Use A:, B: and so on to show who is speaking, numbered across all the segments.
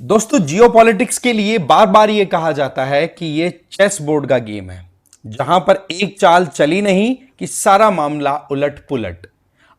A: दोस्तों, जियोपॉलिटिक्स के लिए बार बार यह कहा जाता है कि यह चेस बोर्ड का गेम है, जहां पर एक चाल चली नहीं कि सारा मामला उलट पुलट।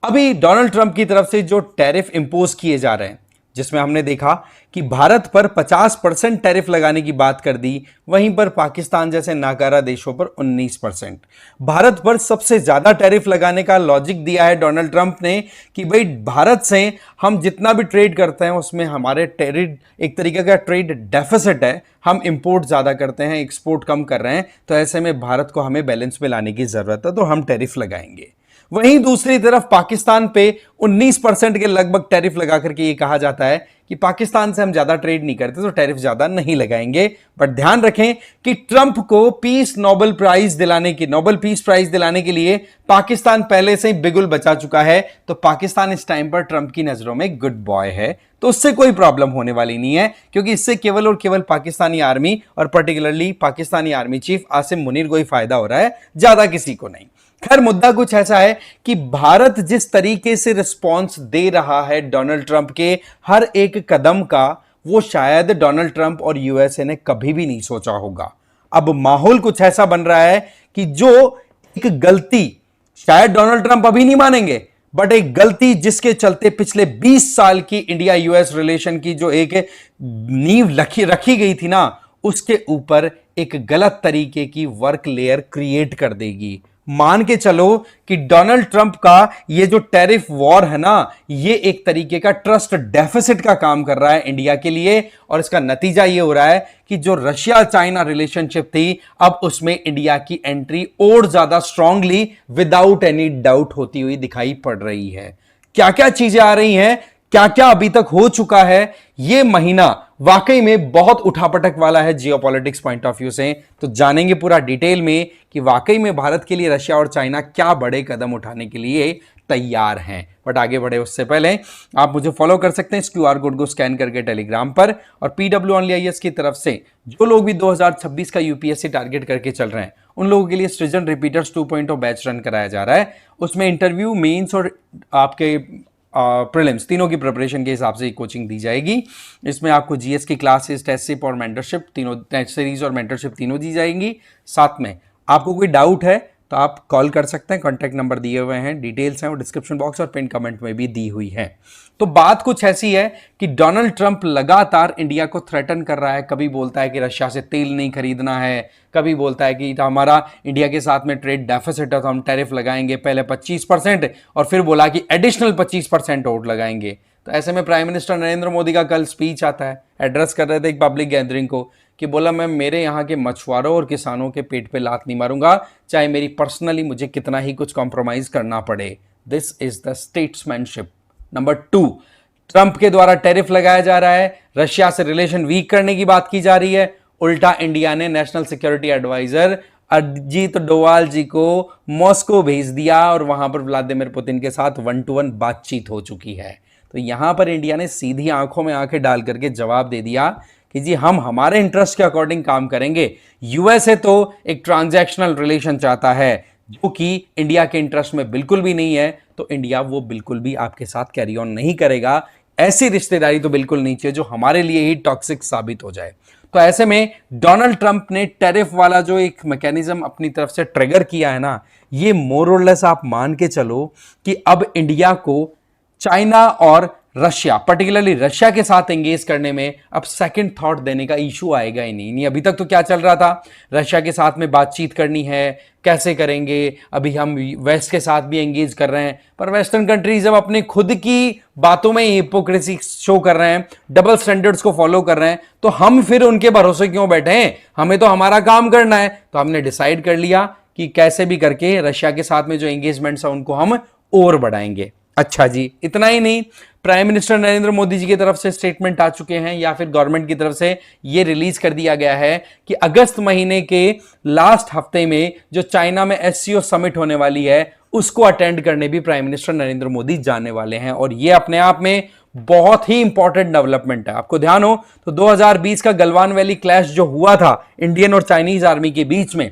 A: अभी डोनाल्ड ट्रंप की तरफ से जो टैरिफ इंपोज किए जा रहे हैं, जिसमें हमने देखा कि भारत पर 50% टैरिफ लगाने की बात कर दी, वहीं पर पाकिस्तान जैसे नाकारा देशों पर 19%। भारत पर सबसे ज्यादा टैरिफ लगाने का लॉजिक दिया है डोनाल्ड ट्रंप ने कि भाई भारत से हम जितना भी ट्रेड करते हैं उसमें हमारे ट्रेड एक तरीके का ट्रेड डेफिसिट है, हम इंपोर्ट ज्यादा करते हैं, एक्सपोर्ट कम कर रहे हैं, तो ऐसे में भारत को हमें बैलेंस में लाने की जरूरत है, तो हम टैरिफ लगाएंगे। वहीं दूसरी तरफ पाकिस्तान पे 19% के लगभग टैरिफ लगा करके ये कहा जाता है कि पाकिस्तान से हम ज्यादा ट्रेड नहीं करते तो टैरिफ ज्यादा नहीं लगाएंगे। बट ध्यान रखें कि ट्रंप को नोबेल पीस प्राइज दिलाने के लिए पाकिस्तान पहले से ही बिगुल बचा चुका है, तो पाकिस्तान इस टाइम पर ट्रंप की नजरों में गुड बॉय है, तो उससे कोई प्रॉब्लम होने वाली नहीं है, क्योंकि इससे केवल और केवल पाकिस्तानी आर्मी और particularly Pakistani army chief Asim Munir को ही फायदा हो रहा है, ज्यादा किसी को नहीं। खैर, मुद्दा कुछ ऐसा है कि भारत जिस तरीके से रिस्पॉन्स दे रहा है डोनाल्ड ट्रंप के हर एक कदम का, वो शायद डोनाल्ड ट्रंप और यूएसए ने कभी भी नहीं सोचा होगा। अब माहौल कुछ ऐसा बन रहा है कि जो एक गलती शायद डोनाल्ड ट्रंप अभी नहीं मानेंगे, बट एक गलती जिसके चलते पिछले 20 साल की इंडिया यूएस रिलेशन की जो एक नींव रखी गई थी ना, उसके ऊपर एक गलत तरीके की वर्क लेयर क्रिएट कर देगी। मान के चलो कि डोनाल्ड ट्रंप का ये जो टैरिफ वॉर है ना, ये एक तरीके का ट्रस्ट डेफिसिट का काम कर रहा है इंडिया के लिए, और इसका नतीजा ये हो रहा है कि जो रशिया चाइना रिलेशनशिप थी, अब उसमें इंडिया की एंट्री और ज्यादा स्ट्रांगली विदाउट एनी डाउट होती हुई दिखाई पड़ रही है। क्या क्या चीजें आ रही हैं, क्या क्या अभी तक हो चुका है, यह महीना वाकई में बहुत उठापटक वाला है जियोपॉलिटिक्स पॉइंट ऑफ व्यू से। तो जानेंगे पूरा डिटेल में कि वाकई में भारत के लिए रशिया और चाइना क्या बड़े कदम उठाने के लिए तैयार हैं। बट आगे बढ़े उससे पहले आप मुझे फॉलो कर सकते हैं इस क्यूआर कोड को स्कैन करके टेलीग्राम पर, और पीडब्ल्यू ओनली आईएएस की तरफ से जो लोग भी 2026 का यूपीएससी टारगेट करके चल रहे हैं, उन लोगों के लिए सृजन रिपीटर्स 2.0 बैच रन कराया जा रहा है। उसमें इंटरव्यू, मेंस और आपके प्रीलिम्स तीनों की प्रिपरेशन के हिसाब से कोचिंग दी जाएगी। इसमें आपको जीएस की क्लासेस, टेस्ट सिप और मेंटरशिप तीनों, टेस्ट सीरीज और मेंटरशिप तीनों दी जाएंगी। साथ में आपको कोई डाउट है तो आप कॉल कर सकते हैं, कॉन्टैक्ट नंबर दिए हुए हैं, डिटेल्स हैं वो डिस्क्रिप्शन बॉक्स और पिन कमेंट में भी दी हुई है। तो बात कुछ ऐसी है कि डोनाल्ड ट्रंप लगातार इंडिया को थ्रेटन कर रहा है। कभी बोलता है कि रशिया से तेल नहीं खरीदना है, कभी बोलता है कि हमारा इंडिया के साथ में ट्रेड डेफिसिट है तो हम टैरिफ लगाएंगे पहले 25%, और फिर बोला कि एडिशनल 25% और लगाएंगे। तो ऐसे में प्राइम मिनिस्टर नरेंद्र मोदी का कल स्पीच आता है, एड्रेस कर रहे थे एक पब्लिक गैदरिंग को, कि बोला मैं मेरे यहाँ के मछुआरों और किसानों के पेट पे लात नहीं मारूंगा, चाहे मेरी पर्सनली मुझे कितना ही कुछ कॉम्प्रोमाइज करना पड़े। This is the statesmanship. Number 2, Trump के द्वारा टैरिफ लगाया जा रहा है, रशिया से रिलेशन वीक करने की बात की जा रही है। उल्टा इंडिया ने national security adviser Ajit Doval ji को मॉस्को भेज दिया और वहां पर व्लादिमीर पुतिन के साथ 1-to-1 बातचीत हो चुकी है। तो यहां पर इंडिया ने सीधी आंखों में आंखें डाल करके जवाब दे दिया कि जी हम हमारे इंटरेस्ट के अकॉर्डिंग काम करेंगे। यूएसए तो एक ट्रांजैक्शनल रिलेशन चाहता है जो कि इंडिया के इंटरेस्ट में बिल्कुल भी नहीं है, तो इंडिया वो बिल्कुल भी आपके साथ कैरी ऑन नहीं करेगा। ऐसी रिश्तेदारी तो बिल्कुल नहीं चाहिए जो हमारे लिए ही टॉक्सिक साबित हो जाए। तो ऐसे में डोनाल्ड ट्रंप ने टैरिफ वाला जो एक मैकेनिज्म अपनी तरफ से ट्रिगर किया है ना, ये मोर और लेस आप मान के चलो कि अब इंडिया को चाइना और रशिया, पर्टिकुलरली रशिया के साथ एंगेज करने में अब सेकंड थॉट देने का इशू आएगा ही नहीं। अभी तक तो क्या चल रहा था, रशिया के साथ में बातचीत करनी है, कैसे करेंगे, अभी हम वेस्ट के साथ भी एंगेज कर रहे हैं, पर वेस्टर्न कंट्रीज अब अपने खुद की बातों में हिपोक्रेसी शो कर रहे हैं, डबल स्टैंडर्ड्स को फॉलो कर रहे हैं, तो हम फिर उनके भरोसे क्यों बैठे हैं, हमें तो हमारा काम करना है। तो हमने डिसाइड कर लिया कि कैसे भी करके रशिया के साथ में जो एंगेजमेंट्स है उनको हम और बढ़ाएंगे। अच्छा जी, इतना ही नहीं, प्राइम मिनिस्टर नरेंद्र मोदी जी की तरफ से स्टेटमेंट आ चुके हैं, या फिर गवर्नमेंट की तरफ से ये रिलीज कर दिया गया है कि अगस्त महीने के लास्ट हफ्ते में जो चाइना में एससीओ समिट होने वाली है उसको अटेंड करने भी प्राइम मिनिस्टर नरेंद्र मोदी जाने वाले हैं। और ये अपने आप में बहुत ही इंपॉर्टेंट डेवलपमेंट है। आपको ध्यान हो तो 2020 का गलवान वैली क्लैश जो हुआ था इंडियन और चाइनीज आर्मी के बीच में,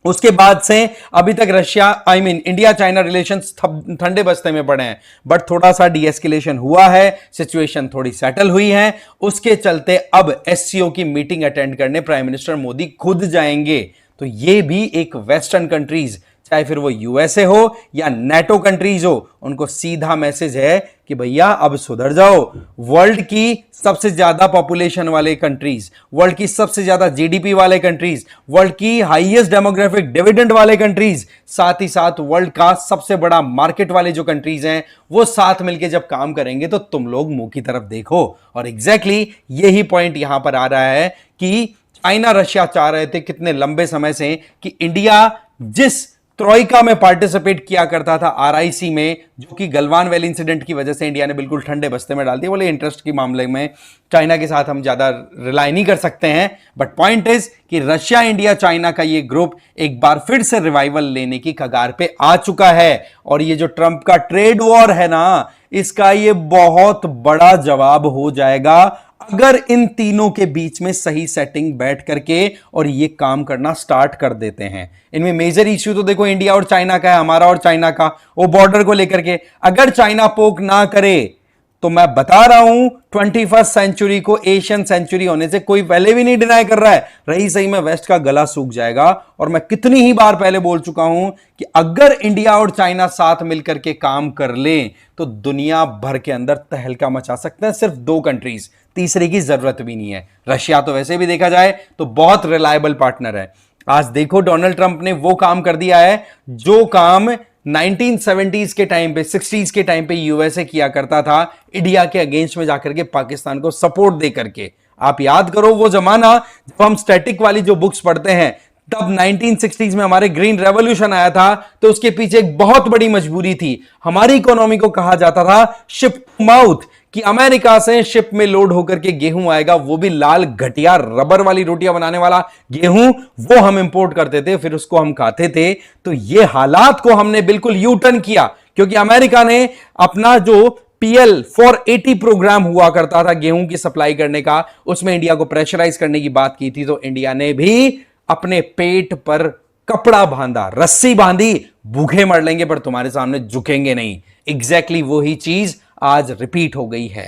A: उसके बाद से अभी तक रशिया इंडिया चाइना रिलेशंस ठंडे बस्ते में पड़े हैं, बट थोड़ा सा डीएस्केलेशन हुआ है, सिचुएशन थोड़ी सेटल हुई है। उसके चलते अब एससीओ की मीटिंग अटेंड करने प्राइम मिनिस्टर मोदी खुद जाएंगे। तो ये भी एक वेस्टर्न कंट्रीज, चाहे फिर वो यूएसए हो या नेटो कंट्रीज हो, उनको सीधा मैसेज है कि भैया अब सुधर जाओ। वर्ल्ड की सबसे ज्यादा पॉपुलेशन वाले कंट्रीज, वर्ल्ड की सबसे ज्यादा जीडीपी वाले कंट्रीज, वर्ल्ड की हाईएस्ट डेमोग्राफिक डिविडेंड वाले कंट्रीज, साथ ही साथ वर्ल्ड का सबसे बड़ा मार्केट वाले जो कंट्रीज हैं, वो साथ मिलकर जब काम करेंगे तो तुम लोग मुंह की तरफ देखो। और एग्जैक्टली यही पॉइंट यहां पर आ रहा है कि चाइना रशिया चाह रहे थे कितने लंबे समय से कि इंडिया जिस ट्रोइका में पार्टिसिपेट किया करता था आरआईसी में, जो कि गलवान वैली इंसिडेंट की वजह से इंडिया ने बिल्कुल ठंडे बस्ते में डाल दिया। बोले इंटरेस्ट के मामले में चाइना के साथ हम ज्यादा रिलाई नहीं कर सकते हैं, बट पॉइंट इज कि रशिया इंडिया चाइना का ये ग्रुप एक बार फिर से रिवाइवल लेने की कगार पे आ चुका है। और ये जो ट्रंप का ट्रेड वॉर है ना, इसका ये बहुत बड़ा जवाब हो जाएगा अगर इन तीनों के बीच में सही सेटिंग बैठ करके और ये काम करना स्टार्ट कर देते हैं। इनमें मेजर इश्यू तो देखो इंडिया और चाइना का है, हमारा और चाइना का, वो बॉर्डर को लेकर के। अगर चाइना पोक ना करे तो मैं बता रहा हूं 21st सेंचुरी को एशियन सेंचुरी होने से कोई पहले भी नहीं डिनाई कर रहा है, रही सही में वेस्ट का गला सूख जाएगा। और मैं कितनी ही बार पहले बोल चुका हूं कि अगर इंडिया और चाइना साथ मिलकर के काम कर लें तो दुनिया भर के अंदर तहलका मचा सकते हैं सिर्फ दो कंट्रीज, तीसरे की जरूरत भी नहीं है। रशिया तो वैसे भी देखा जाए तो बहुत रिलायबल पार्टनर है। आज देखो डोनाल्ड ट्रंप ने वो काम कर दिया है जो काम 1970s के टाइम पे, 60s के टाइम पे यूएसए किया करता था, इंडिया के अगेंस्ट में जाकर के पाकिस्तान को सपोर्ट दे करके। आप याद करो वो जमाना जब हम स्टैटिक वाली जो बुक्स पढ़ते हैं, तब 1960s में हमारे ग्रीन रेवोल्यूशन आया था, तो उसके पीछे एक बहुत बड़ी मजबूरी थी। हमारी इकोनॉमी को कहा जाता था शिप टू माउथ, कि अमेरिका से शिप में लोड होकर के गेहूं आएगा, वो भी लाल घटिया रबर वाली रोटियां बनाने वाला गेहूं, वो हम इंपोर्ट करते थे, फिर उसको हम खाते थे। तो ये हालात को हमने बिल्कुल यू टर्न किया, क्योंकि अमेरिका ने अपना जो PL 480 प्रोग्राम हुआ करता था गेहूं की सप्लाई करने का, उसमें इंडिया को प्रेशराइज करने की बात की थी। तो इंडिया ने भी अपने पेट पर कपड़ा बांधा, रस्सी बांधी, भूखे मर लेंगे पर तुम्हारे सामने झुकेंगे नहीं। एग्जैक्टली वही चीज आज रिपीट हो गई है।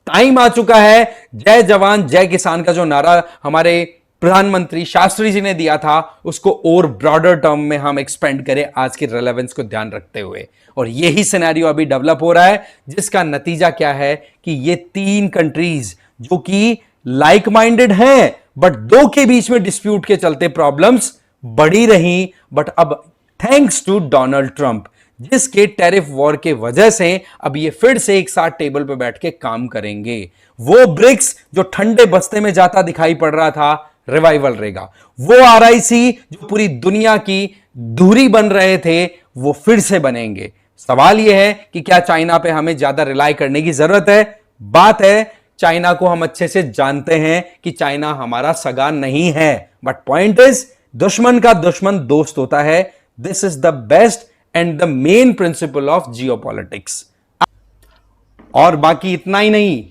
A: टाइम आ चुका है जय जवान जय किसान का जो नारा हमारे प्रधानमंत्री शास्त्री जी ने दिया था, उसको और ब्रॉडर टर्म में हम एक्सपेंड करें आज की रेलेवेंस को ध्यान रखते हुए। और यही सिनेरियो अभी डेवलप हो रहा है, जिसका नतीजा क्या है कि ये तीन कंट्रीज जो कि लाइक माइंडेड हैं, बट दो के बीच में डिस्प्यूट के चलते प्रॉब्लम्स बढ़ी रही। बट अब थैंक्स टू डोनाल्ड ट्रंप, जिसके टैरिफ वॉर के वजह से अब ये फिर से एक साथ टेबल पे बैठ के काम करेंगे। वो ब्रिक्स जो ठंडे बस्ते में जाता दिखाई पड़ रहा था, रिवाइवल रहेगा। वो आरआईसी जो पूरी दुनिया की दूरी बन रहे थे, वो फिर से बनेंगे। सवाल यह है कि क्या चाइना पे हमें ज्यादा रिलाई करने की जरूरत है? बात है, चाइना को हम अच्छे से जानते हैं कि चाइना हमारा सगा नहीं है, बट पॉइंट इज दुश्मन का दुश्मन दोस्त होता है। This is the best and the main principle of geopolitics. और बाकी इतना ही नहीं,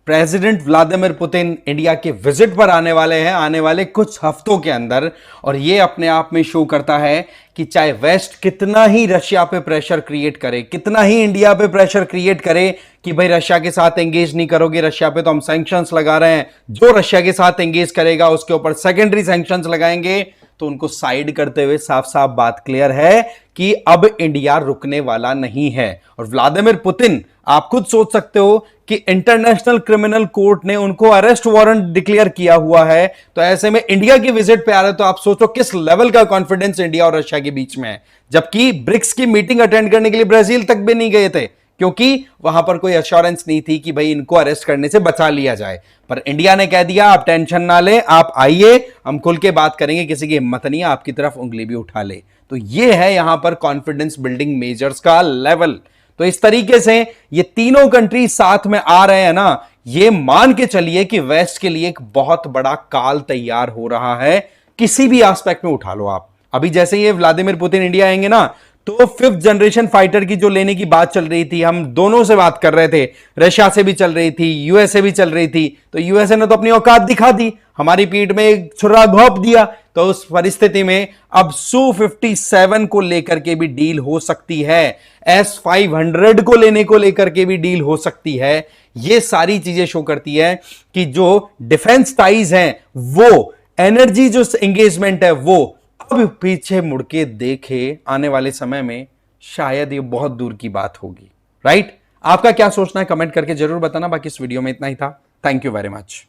A: प्रेसिडेंट व्लादिमीर पुतिन इंडिया के विजिट पर आने वाले हैं आने वाले कुछ हफ्तों के अंदर। और यह अपने आप में शो करता है कि चाहे वेस्ट कितना ही रशिया पे प्रेशर क्रिएट करे, कितना ही इंडिया पे प्रेशर क्रिएट करे कि भाई रशिया के साथ एंगेज नहीं करोगे, रशिया पे तो हम सैंक्शंस लगा रहे हैं, जो रशिया के साथ एंगेज करेगा उसके ऊपर सेकेंडरी सैंक्शंस लगाएंगे, तो उनको साइड करते हुए साफ साफ बात क्लियर है कि अब इंडिया रुकने वाला नहीं है। और व्लादिमीर पुतिन, आप खुद सोच सकते हो कि इंटरनेशनल क्रिमिनल कोर्ट ने उनको अरेस्ट वारंट डिक्लेयर किया हुआ है, तो ऐसे में इंडिया की विजिट पे आ रहे, तो आप सोचो किस लेवल का कॉन्फिडेंस इंडिया और रशिया के बीच में है। जबकि ब्रिक्स की मीटिंग अटेंड करने के लिए ब्राजील तक भी नहीं गए थे, क्योंकि वहां पर कोई एश्योरेंस नहीं थी कि भाई इनको अरेस्ट करने से बचा लिया जाए। पर इंडिया ने कह दिया आप टेंशन ना लें, आप आइए, हम खुल के बात करेंगे, किसी की हिम्मत नहीं है आपकी तरफ उंगली भी उठा ले। तो यह है यहां पर कॉन्फिडेंस बिल्डिंग मेजर्स का लेवल। तो इस तरीके से ये तीनों कंट्री साथ में आ रहे हैं ना, ये मान के चलिए कि वेस्ट के लिए एक बहुत बड़ा काल तैयार हो रहा है, किसी भी एस्पेक्ट में उठा लो आप। अभी जैसे ये व्लादिमीर पुतिन इंडिया आएंगे ना, तो 5th जनरेशन फाइटर की जो लेने की बात चल रही थी, हम दोनों से बात कर रहे थे, रशिया से भी चल रही थी, यूएसए भी चल रही थी, तो यूएसए ने तो अपनी औकात दिखा दी, हमारी पीठ में एक छुरा घोंप दिया। तो उस परिस्थिति में अब Su-57 को लेकर के भी डील हो सकती है, S-500 को लेकर के भी डील हो सकती है। ये सारी चीजें शो करती है कि जो डिफेंस टाइज हैं, वो एनर्जी जो एंगेजमेंट है, वो अब पीछे मुड़ के देखे आने वाले समय में शायद ये बहुत दूर की बात होगी। राइट? आपका क्या सोचना है कमेंट करके जरूर बताना। बाकी इस वीडियो में इतना ही था। Thank you very much.